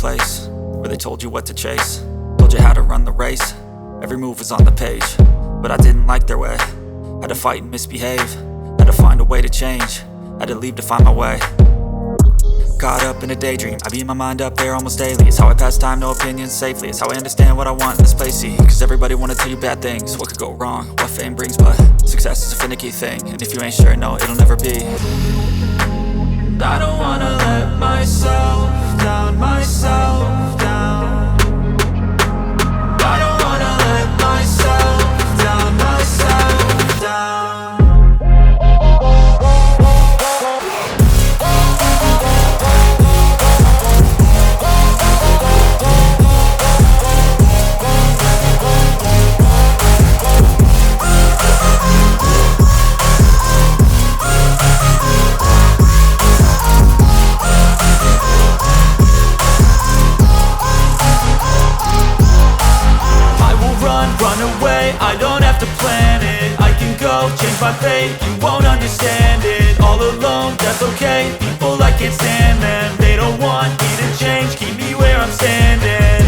place where they told you what to chase, told you how to run the race. Every move was on the page, but I didn't like their way. Had to fight and misbehave, had to find a way to change, had to leave to find my way. Caught up in a daydream, I beat my mind up there almost daily. It's how I pass time, no opinions safely. It's how I understand what I want in this place, see. Cause everybody wanna tell you bad things, what could go wrong, what fame brings. But success is a finicky thing, and if you ain't sure, no, it'll never be. I don't wanna let myself down, myself down. I don't wanna let myself down, myself down. I don't have to plan it, I can go change my fate. You won't understand it, all alone, that's okay. People, I can't stand them, they don't want me to change. Keep me where I'm standing,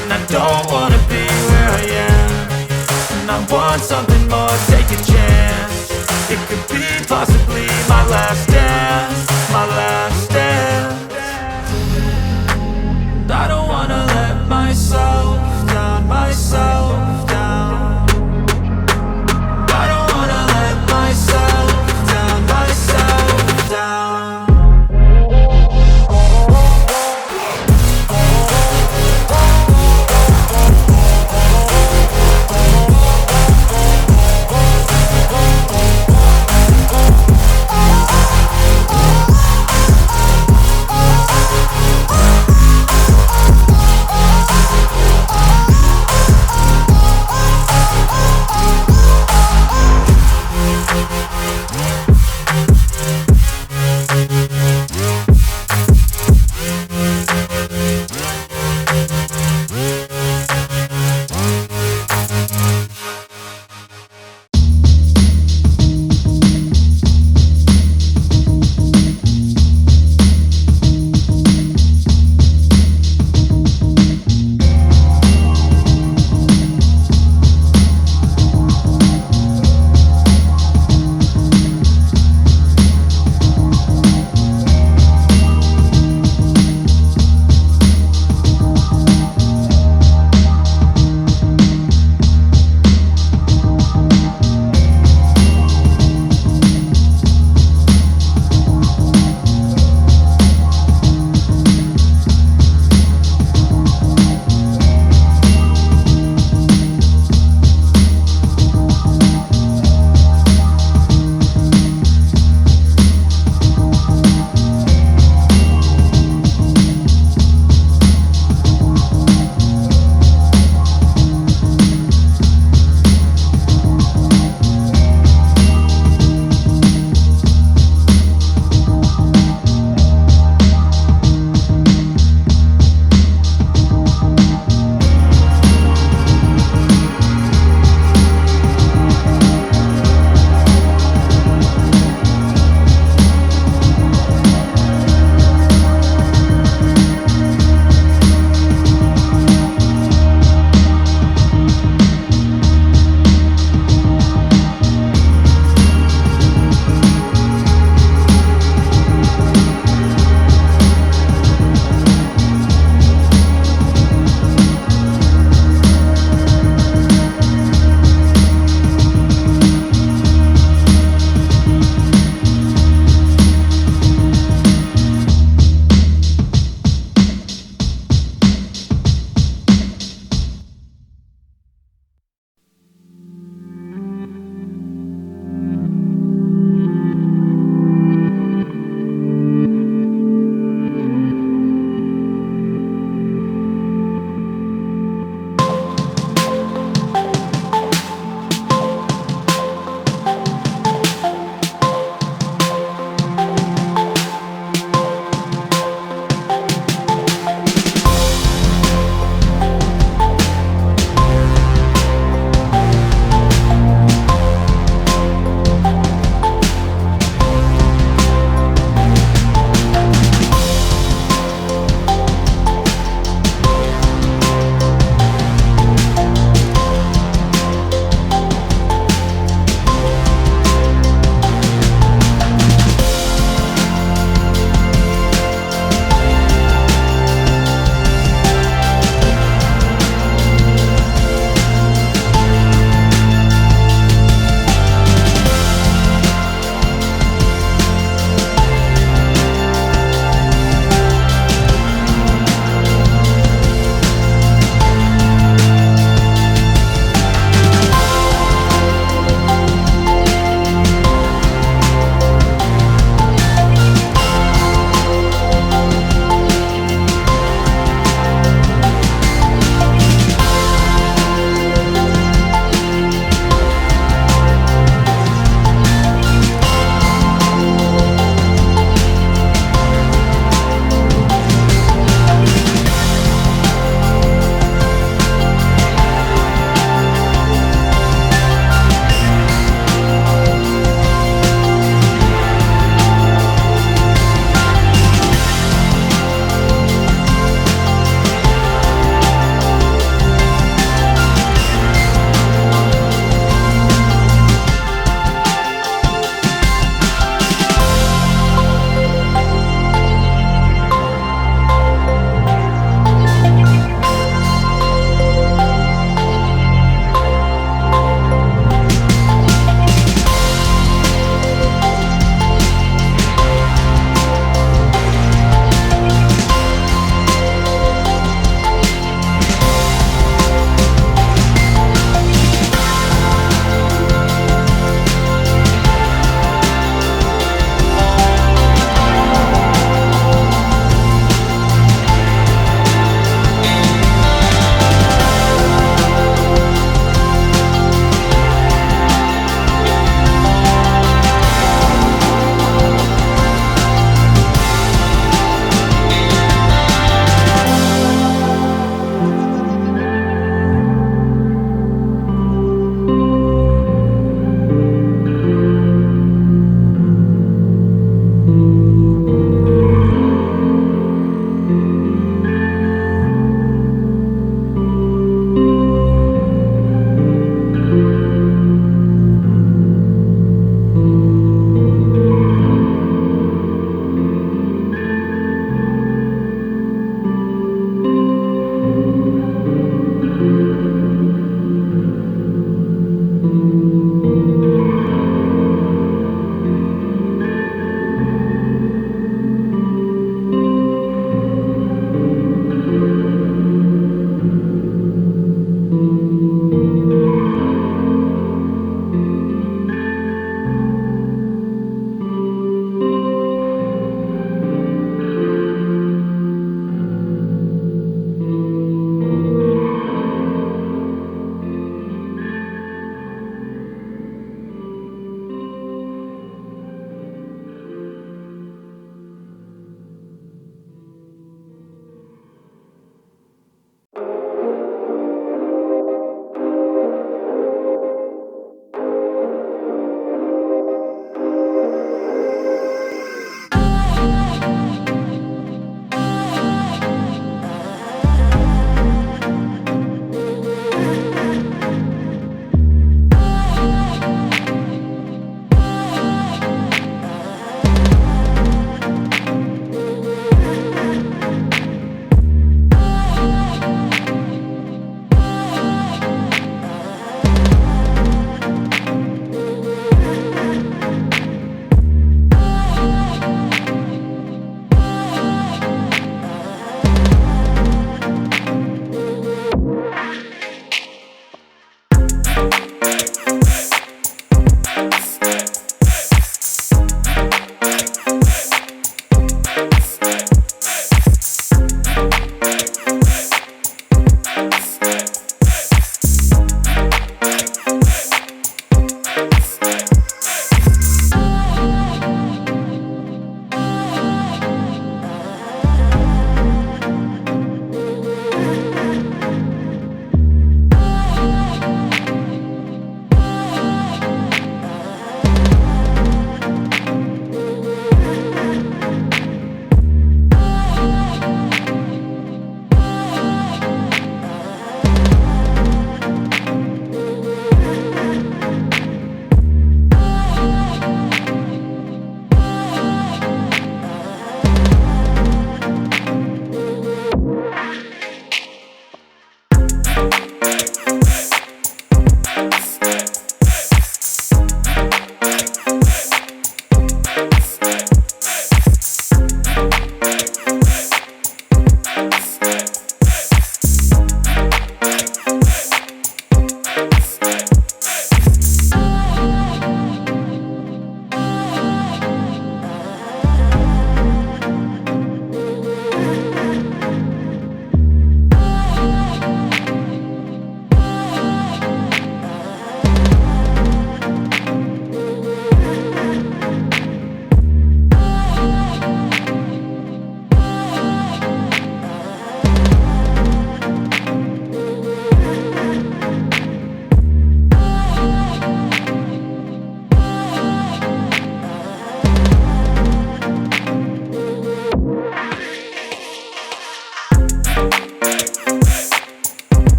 and I don't wanna be where I am. And I want something more, take a chance. It could be possibly my last